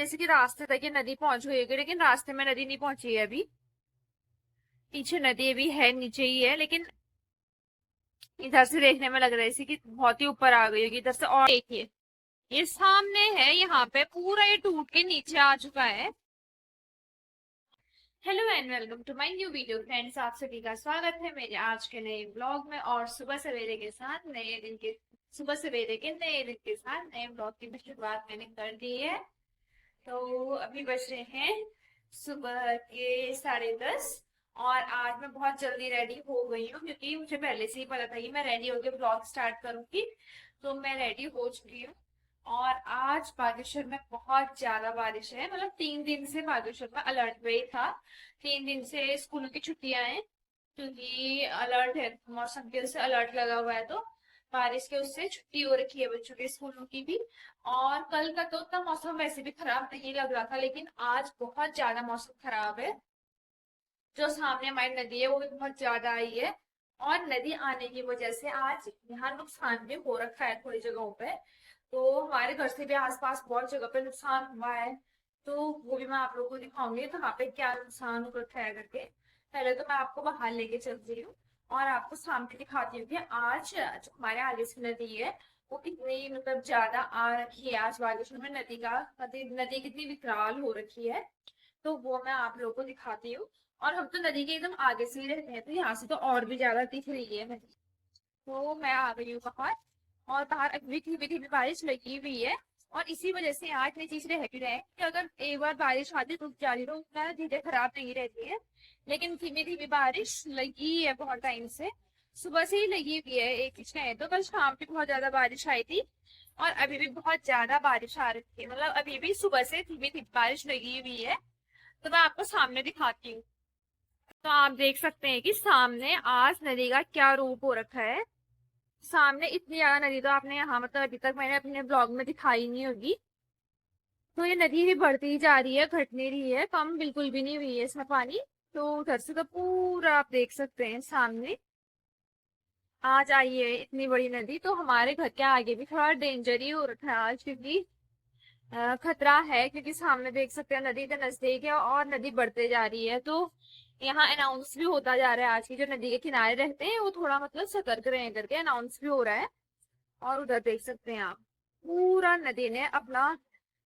जैसे कि रास्ते तक ये नदी पहुंच गई है, लेकिन रास्ते में नदी नहीं पहुंची है अभी। पीछे नदी अभी है, नीचे ही है, लेकिन इधर से देखने में लग रहा है कि बहुत ही ऊपर आ गई होगी इधर से। और देखिए, ये सामने है, यहाँ पे पूरा ये टूट के नीचे आ चुका है। Hello and welcome to my new video friends, आप सभी का स्वागत है मेरे आज के नए ब्लॉग में। और सुबह सवेरे के साथ नए दिन के सुबह सवेरे के नए दिन के साथ नए ब्लॉग की शुरुआत मैंने कर दी है। तो अभी बज रहे हैं सुबह के 10:30 और आज मैं बहुत जल्दी रेडी हो गई हूँ, क्योंकि मुझे पहले से ही पता था कि मैं रेडी होकर ब्लॉग स्टार्ट करूंगी। तो मैं रेडी हो चुकी हूँ। और आज बागेश्वर में बहुत ज्यादा बारिश है, मतलब 3 दिन से बागेश्वर में अलर्ट पे ही था। 3 दिन से स्कूलों की छुट्टियां हैं, क्योंकि अलर्ट है, मौसम के उससे अलर्ट लगा हुआ है। तो बारिश के उससे छुट्टी हो रखी है बच्चों के स्कूलों की भी। और कल का तो उतना मौसम वैसे भी खराब नहीं लग रहा था, लेकिन आज बहुत ज्यादा मौसम खराब है। जो सामने हमारी नदी है वो भी बहुत ज्यादा आई है। और नदी आने की वजह से आज यहाँ नुकसान भी हो रखा है थोड़ी जगहों पे। तो हमारे घर से भी आसपास बहुत जगह पे नुकसान हुआ है। तो वो भी मैं आप लोगों को दिखाऊंगी तो वहाँ पे क्या नुकसान हो रखा है करके। पहले तो मैं आपको बाहर लेके चलती हूँ और आपको सामने दिखाती हूँ कि आज जो हमारे आगे से नदी है वो कितनी मतलब ज्यादा आ रखी है। आज बागेश्वर में नदी कितनी विकराल हो रखी है। तो वो मैं आप लोगों को दिखाती हूँ। और हम तो नदी के एकदम आगे से ही रहते हैं, तो यहाँ से तो और भी ज्यादा दिख रही है नदी। तो मैं आ गई हूँ बाहर। और बाहर अभी धीमी धीमी बारिश लगी हुई है। और इसी वजह से यहाँ इतनी चीज रह भी रहे हैं कि अगर एक बार बारिश आती रुक जा रही तो उतना चीजें खराब नहीं रहती है। लेकिन धीमी धीमी बारिश लगी है बहुत टाइम से, सुबह से ही लगी हुई है। एक है तो कल शाम भी बहुत ज्यादा बारिश आई थी। और अभी भी बहुत ज्यादा बारिश आ रही है, मतलब अभी भी सुबह से धीमी धीमी बारिश लगी हुई है। तो मैं आपको सामने दिखाती हूँ। तो आप देख सकते हैं कि सामने आज नदी का क्या रूप हो रखा है। सामने इतनी ज्यादा नदी तो आपने यहाँ मतलब अभी तक मैंने अपने ब्लॉग में दिखाई नहीं होगी। तो ये नदी भी बढ़ती ही जा रही है, घट नहीं रही है, कम बिल्कुल भी नहीं हुई है इसमें पानी। तो उधर से तो पूरा आप देख सकते हैं सामने आज आई है इतनी बड़ी नदी। तो हमारे घर के आगे भी थोड़ा डेंजर ही हो रखा है आज, क्योंकि खतरा है, क्योंकि सामने देख सकते हैं नदी के नजदीक है और नदी बढ़ते जा रही है। तो यहाँ अनाउंस भी होता जा रहा है, आज की जो नदी के किनारे रहते हैं वो थोड़ा मतलब सतर्क रहें करके अनाउंस भी हो रहा है। और उधर देख सकते हैं आप पूरा नदी ने अपना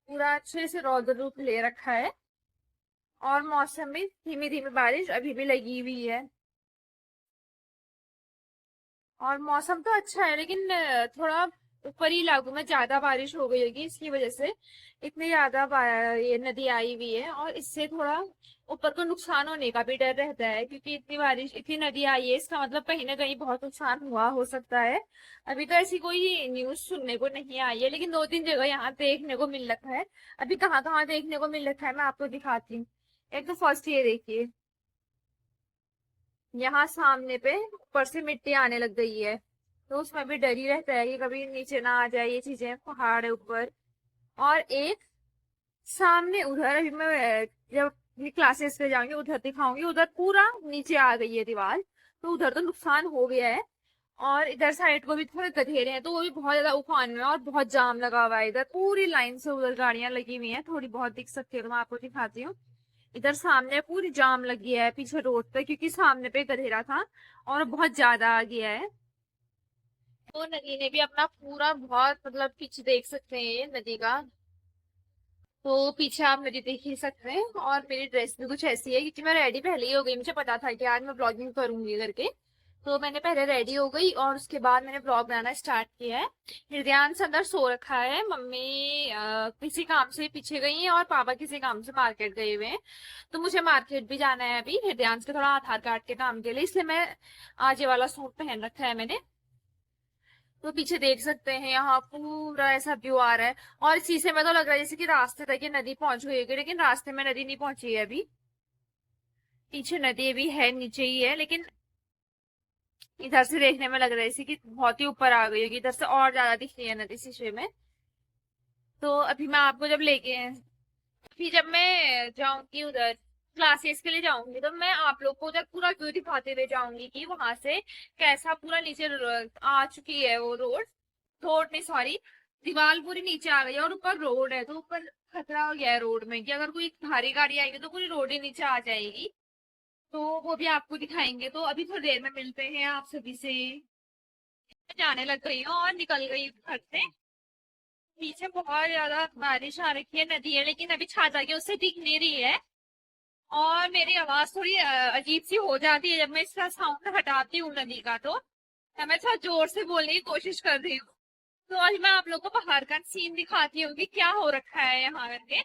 पूरा अच्छे से रौद्र रूप ले रखा है। और मौसम में धीमी धीमी बारिश अभी भी लगी हुई है। और मौसम तो अच्छा है, लेकिन थोड़ा ऊपरी इलाकों में ज्यादा बारिश हो गई होगी, इसकी वजह से इतनी ज्यादा ये नदी आई हुई है। और इससे थोड़ा ऊपर को नुकसान होने का भी डर रहता है, क्योंकि इतनी बारिश इतनी नदी आई है, इसका मतलब कहीं ना कहीं बहुत नुकसान हुआ हो सकता है। अभी तो ऐसी कोई न्यूज सुनने को नहीं आई है, लेकिन 2-3 जगह यहाँ देखने को मिल रखा है। अभी कहाँ कहाँ देखने को मिल रखा है मैं आपको दिखाती हूँ। एक तो फर्स्ट ये देखिए, यहाँ सामने पे ऊपर से मिट्टी आने लग गई है। तो उसमें भी डर ही रहता है कि कभी नीचे ना आ जाए ये चीजें, पहाड़ है ऊपर। और एक सामने उधर अभी मैं जब क्लासेस पे जाऊंगी उधर दिखाऊंगी, उधर पूरा नीचे आ गई है दीवार। तो उधर तो नुकसान हो गया है। और इधर साइड को भी थोड़े गधेरे हैं, तो वो भी बहुत ज्यादा उफान में है और बहुत जाम लगा हुआ है। इधर पूरी लाइन से उधर गाड़ियां लगी हुई हैं, थोड़ी बहुत दिख सकती है तो मैं आपको दिखाती हूँ। इधर सामने पूरी जाम लगी है पीछे रोड पे, क्योंकि सामने पे गधेरा था और बहुत ज्यादा आ गया है। तो नदी ने भी अपना पूरा बहुत मतलब पीछे देख सकते हैं ये नदी का। तो पीछे आप नदी देख ही सकते हैं। और मेरी ड्रेस भी कुछ ऐसी है, क्योंकि मैं रेडी पहले ही हो गई, मुझे पता था कि आज मैं ब्लॉगिंग करूंगी करके। तो मैंने पहले रेडी हो गई और उसके बाद मैंने ब्लॉग बनाना स्टार्ट किया है। हृदयांश अंदर सो रखा है, मम्मी किसी काम से पीछे गई है और पापा किसी काम से मार्केट गए हुए हैं। तो मुझे मार्केट भी जाना है अभी हृदयांश के थोड़ा आधार कार्ड के काम के लिए, इसलिए मैं आज ये वाला सूट पहन रखा है मैंने। तो पीछे देख सकते हैं यहाँ पूरा ऐसा व्यू आ रहा है। और इसी से मैं तो लग रहा है जैसे कि रास्ते तक ये नदी पहुंच गई है, लेकिन रास्ते में नदी नहीं पहुंची है अभी। पीछे नदी अभी है, नीचे ही है, लेकिन इधर से देखने में लग रहा है जैसे कि बहुत ही ऊपर आ गई होगी, इधर से और ज्यादा दिख रही है नदी शीशे में। तो अभी मैं आपको जब लेके फिर जब मैं जाऊंगी उधर क्लासेस के लिए जाऊंगी, तो मैं आप लोग को उधर पूरा व्यू दिखाते हुए जाऊंगी कि वहां से कैसा पूरा नीचे आ चुकी है वो रोड। रोड नहीं, सॉरी, दीवार पूरी नीचे आ गई है और ऊपर रोड है। तो ऊपर खतरा हो गया है रोड में कि अगर कोई भारी गाड़ी आएगी तो पूरी रोड ही नीचे आ जाएगी। तो वो भी आपको दिखाएंगे। तो अभी थोड़ी देर में मिलते हैं आप सभी से। मैं जाने लग गई हूँ और निकल गई हूँ घर से। पीछे बहुत ज्यादा बारिश आ रखी है, नदी है लेकिन अभी छा जाके उससे दिख नहीं रही है। और मेरी आवाज थोड़ी अजीब सी हो जाती है जब मैं इसका साउंड हटाती हूँ नदी का। तो मैं थोड़ा जोर से बोलने की कोशिश कर रही हूँ। तो आज मैं आप लोगों को बाहर का सीन दिखाती हूँ कि क्या हो रखा है यहाँ करके।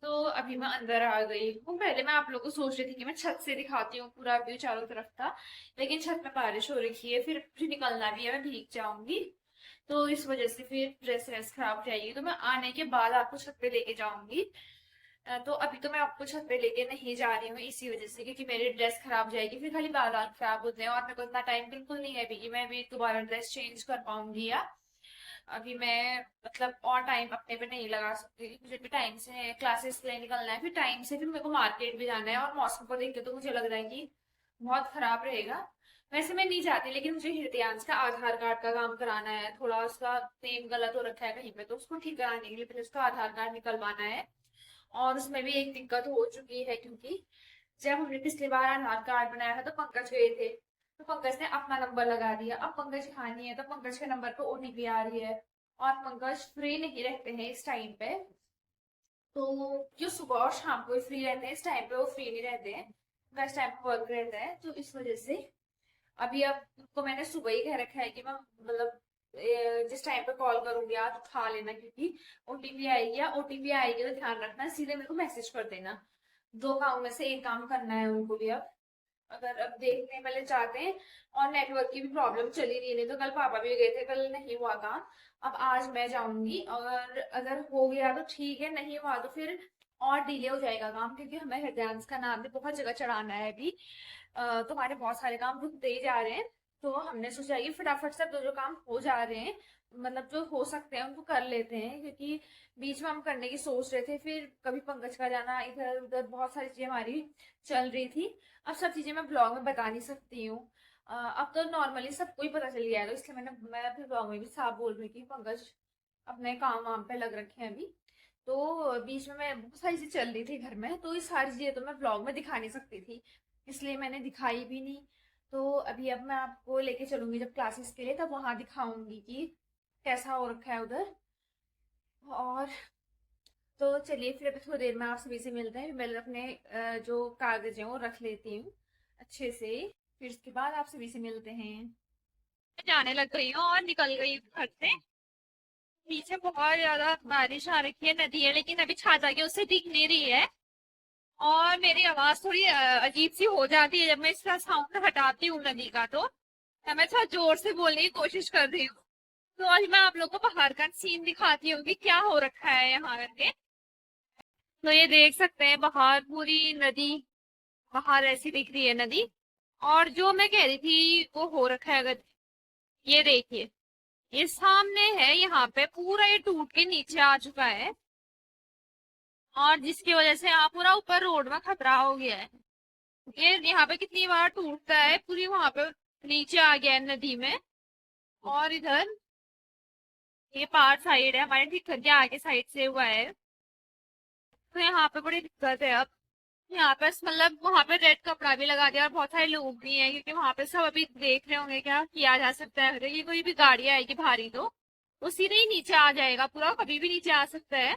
तो अभी मैं अंदर आ गई हूँ। पहले मैं आप लोगों को सोच रही थी कि मैं छत से दिखाती हूँ, पूरा व्यू चारों तरफ था। लेकिन छत में बारिश हो रखी है, फिर निकलना भी है, मैं भीग जाऊंगी। तो इस वजह से फिर ड्रेस व्रेस खराब हो जाएगी। तो मैं आने के बाद आपको छत पे लेके जाऊंगी। तो अभी तो मैं आपको छत पे लेके नहीं जा रही हूँ इसी वजह से, क्योंकि मेरी ड्रेस खराब हो जाएगी, फिर खाली बाल बाल खराब होते हैं और मेरे को इतना टाइम बिल्कुल नहीं है अभी कि मैं अभी दोबारा ड्रेस चेंज कर पाऊंगी। या अभी मैं मतलब और टाइम अपने पे नहीं लगा सकती। मुझे भी टाइम से क्लासेस के लिए निकलना है, फिर टाइम से फिर मेरे को मार्केट भी जाना है। और मौसम को देख के तो मुझे लग रहा है कि बहुत खराब रहेगा। वैसे मैं नहीं चाहती, लेकिन मुझे हृदयांश का आधार कार्ड का काम कराना है। थोड़ा उसका नेम गलत हो रखा है कहीं पे, तो उसको ठीक कराने के लिए पहले उसका आधार कार्ड निकलवाना है। और उसमें भी एक दिक्कत हो चुकी है, क्योंकि जब हमने पिछली बार आधार कार्ड बनाया था तो पंकज गए थे, तो पंकज ने अपना नंबर लगा दिया। अब पंकज यहाँ नहीं है तो पंकज के नंबर पे ओटीपी आ रही है। और पंकज फ्री नहीं रहते हैं इस टाइम पे। तो जो सुबह और शाम को फ्री रहते हैं, इस टाइम पे वो फ्री नहीं रहते हैं, उनका इस टाइम पे वर्क रहता है। तो इस वजह से अभी अब तो मैंने सुबह ही कह रखा है कि मैं मतलब जिस टाइम पे कॉल करूंगी आप उठा लेना, क्योंकि ओटीपी आएगी, या ओटीपी आएगी तो ध्यान रखना सीधे मेरे को मैसेज कर देना। दो काम में से एक काम करना है उनको भी अब। अगर अब देखने पहले चाहते हैं। और नेटवर्क की भी प्रॉब्लम चली रही है, नहीं तो कल पापा भी गए थे, कल नहीं हुआ काम। अब आज मैं जाऊंगी, और अगर हो गया तो ठीक है, नहीं हुआ तो फिर और डिले हो जाएगा काम, क्योंकि हमें हृदयांश का नाम भी बहुत जगह चढ़ाना है अभी। तो हमारे बहुत सारे काम रुकते ही जा रहे हैं। तो हमने सोचा कि फटाफट से जो जो काम हो जा रहे हैं, मतलब जो हो सकते हैं उनको कर लेते हैं, क्योंकि बीच में हम करने की सोच रहे थे, फिर कभी पंकज का जाना, इधर उधर बहुत सारी चीजें हमारी चल रही थी। अब सब चीजें मैं ब्लॉग में बता नहीं सकती हूँ। अब तो नॉर्मली सबको ही पता चल गया है, तो इसलिए मैं फिर ब्लॉग में भी साफ बोल रही थी पंकज अपने काम वाम पे लग रखे हैं अभी। तो बीच में मैं बहुत सारी चीजें चल रही थी घर में, तो ये सारी चीजें तो मैं ब्लॉग में दिखा नहीं सकती थी, इसलिए मैंने दिखाई भी नहीं। तो अभी अब मैं आपको लेके चलूंगी जब क्लासेस के लिए, तब वहां दिखाऊंगी कि कैसा हो रखा है उधर। और तो चलिए फिर अभी थोड़ी देर में आप सभी से मिलते हैं। मैं अपने जो कागज हैं वो रख लेती हूँ अच्छे से, फिर उसके बाद आप सभी से मिलते हैं। मैं जाने लग गई हूँ और निकल गई हूँ घर से। पीछे बहुत ज्यादा बारिश आ रखी है, नदी है लेकिन अभी छा जाके उससे दिख नहीं रही है। और मेरी आवाज थोड़ी अजीब सी हो जाती है जब मैं इसका साउंड हटाती हूँ नदी का। तो मैं थोड़ा जोर से बोलने की कोशिश कर रही हूँ। तो आज मैं आप लोगों को बाहर का सीन दिखाती हूँ कि क्या हो रखा है यहाँ करके। तो ये देख सकते हैं बाहर पूरी नदी, बाहर ऐसी दिख रही है नदी। और जो मैं कह रही थी वो हो रखा है, अगर ये देखिए, ये सामने है, यहाँ पे पूरा ये टूट के नीचे आ चुका है। और जिसकी वजह से यहाँ पूरा ऊपर रोड में खतरा हो गया है। ये यहाँ पे कितनी बार टूटता है, पूरी वहां पे नीचे आ गया है नदी में। और इधर ये पार साइड है, हमारे ठीक घर के आगे साइड से हुआ है। तो यहाँ पे बड़ी दिक्कत है अब। यहाँ पे मतलब वहां पे रेड कपड़ा भी लगा दिया और बहुत सारे लोग भी हैं, क्योंकि वहां पे सब अभी देख रहे होंगे क्या किया जा सकता है। अगर ये कोई भी गाड़ी आएगी भारी तो वो सीधे ही नीचे आ जाएगा, पूरा कभी भी नीचे आ सकता है।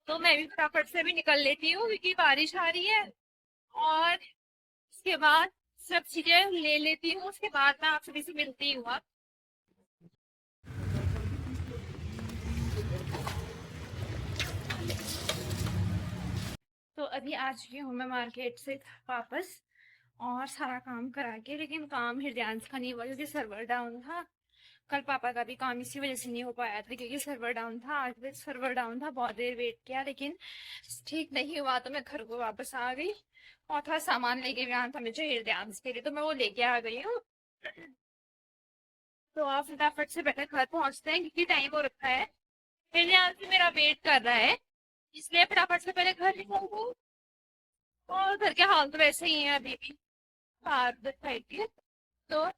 तो मैं भी फटाफट से भी निकल लेती हूँ क्योंकि बारिश आ रही है। और उसके बाद सब चीजें ले लेती हूँ, उसके बाद मैं आप सभी से मिलती हूँ अब। तो अभी आ चुकी हूँ मैं मार्केट से वापस, और सारा काम करा के। लेकिन काम हृदयांश का नहीं हुआ क्योंकि सर्वर डाउन था। कल पापा का भी काम इसी वजह से नहीं हो पाया था, क्योंकि सर्वर डाउन था। आज भी सर्वर डाउन था, बहुत देर वेट किया लेकिन ठीक नहीं हुआ, तो मैं घर को वापस आ गई। और थोड़ा सामान लेके भी आना था मुझे हृदयांश के लिए, तो मैं वो लेके आ गई हूँ। तो आप फटाफट से पहले घर पहुंचते हैं क्योंकि टाइम हो रखा है। हृदयांश भी मेरा वेट कर रहा है, इसलिए फटाफट से पहले घर निकलूँ। और घर के हाल तो वैसे ही है अभी भी, बाहर साइड के। तो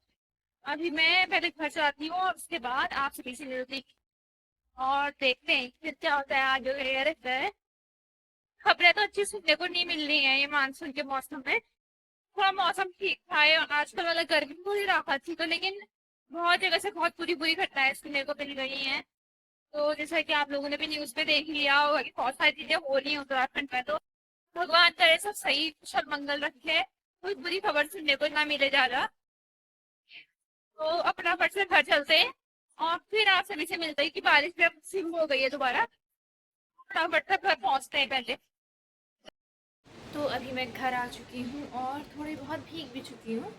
अभी मैं पहले घर जाती हूँ और उसके बाद आप सभी से मिलती हूँ। और देखते हैं फिर क्या होता है आगे वगैरह रहता है। खबरें तो अच्छी सुनने को नहीं मिल रही है ये मानसून के मौसम में। थोड़ा मौसम ठीक था ये आजकल वाला गर्मी पूरी राहत थी, तो लेकिन बहुत जगह से बहुत बुरी बुरी घटनाएं सुनने को मिल गई हैं। तो जैसा कि आप लोगों ने भी न्यूज पे देख लिया होगा कि बहुत सारी चीजें हो रही हैं उत्तराखंड में। तो भगवान करे सब सही कुशल मंगल रखे, कोई बुरी खबर सुनने को ना मिले ज्यादा। तो अपना फट से घर चलते हैं और फिर आप सभी से मिलते हैं कि बारिश भी अब शुरू हो गई है दोबारा। फटाफट से घर पहुंचते हैं पहले। तो अभी मैं घर आ चुकी हूँ और थोड़ी बहुत भीग भी चुकी हूँ।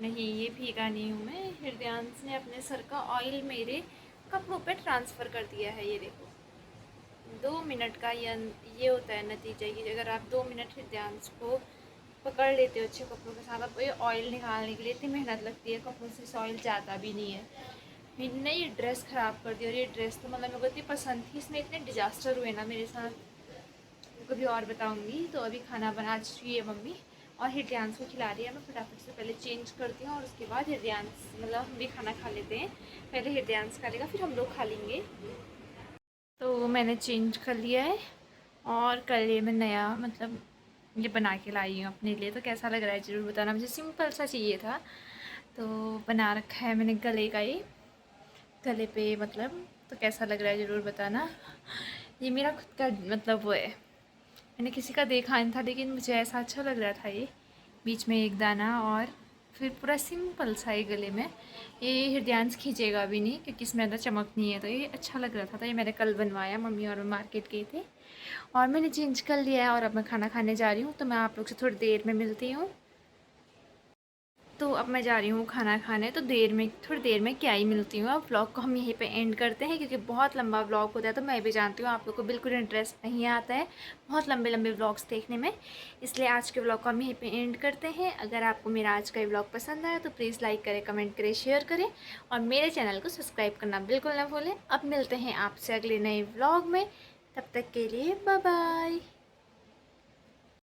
नहीं, ये भीगा नहीं हूँ मैं। हृदयांश ने अपने सर का ऑयल मेरे कपड़ों पे ट्रांसफ़र कर दिया है, ये देखो। 2 मिनट का ये होता है नतीजा कि अगर आप 2 मिनट हृदयांश को पकड़ लेते हो अच्छे कपड़ों के साथ। आपको ये ऑयल निकालने के लिए इतनी मेहनत लगती है, कपड़ों से इस ऑयल जाता भी नहीं है। मैंने ये ड्रेस ख़राब कर दी और ये ड्रेस तो मतलब मेरे को इतनी पसंद थी, इसमें इतने डिजास्टर हुए ना मेरे साथ, कभी और बताऊंगी। तो अभी खाना बना चुकी है मम्मी और हृदयांश को खिला रही है। मैं फटाफट से पहले चेंज करती हूँ और उसके बाद हृदयांश मतलब हम भी खाना खा लेते हैं। पहले हृदयांश खा लेगा फिर हम लोग खा लेंगे। तो मैंने चेंज कर लिया है और कल ये मैं नया मतलब ये बना के लाई हूँ अपने लिए। तो कैसा लग रहा है ज़रूर बताना, मुझे सिंपल सा चाहिए था तो बना रखा है मैंने गले का ये, गले पे मतलब। तो कैसा लग रहा है ज़रूर बताना। ये मेरा खुद का मतलब वो है, मैंने किसी का देखा नहीं था लेकिन मुझे ऐसा अच्छा लग रहा था ये। बीच में एक दाना और फिर पूरा सिंपल सा ये गले में। ये हृदयांश खींचेगा भी नहीं क्योंकि इसमें ज़्यादा चमक नहीं है, तो ये अच्छा लग रहा था। तो ये मैंने कल बनवाया, मम्मी और मैं मार्केट गए थे और मैंने चेंज कर लिया है और अब मैं खाना खाने जा रही हूँ। तो मैं आप लोग से थोड़ी देर में मिलती हूँ। तो अब मैं जा रही हूँ खाना खाने, तो थोड़ी देर में क्या ही मिलती हूँ। अब व्लॉग को हम यहीं पे एंड करते हैं क्योंकि बहुत लंबा व्लॉग होता है। तो मैं भी जानती हूँ आप लोग को बिल्कुल इंटरेस्ट नहीं आता है बहुत लंबे लंबे व्लॉग्स देखने में, इसलिए आज के व्लॉग को हम यहीं पे एंड करते हैं। अगर आपको मेरा आज का ये व्लॉग पसंद आया तो प्लीज़ लाइक करें, कमेंट करें, शेयर करें और मेरे चैनल को सब्सक्राइब करना बिल्कुल ना भूलें। अब मिलते हैं आपसे अगले नए व्लॉग में, तब तक के लिए बाय बाय।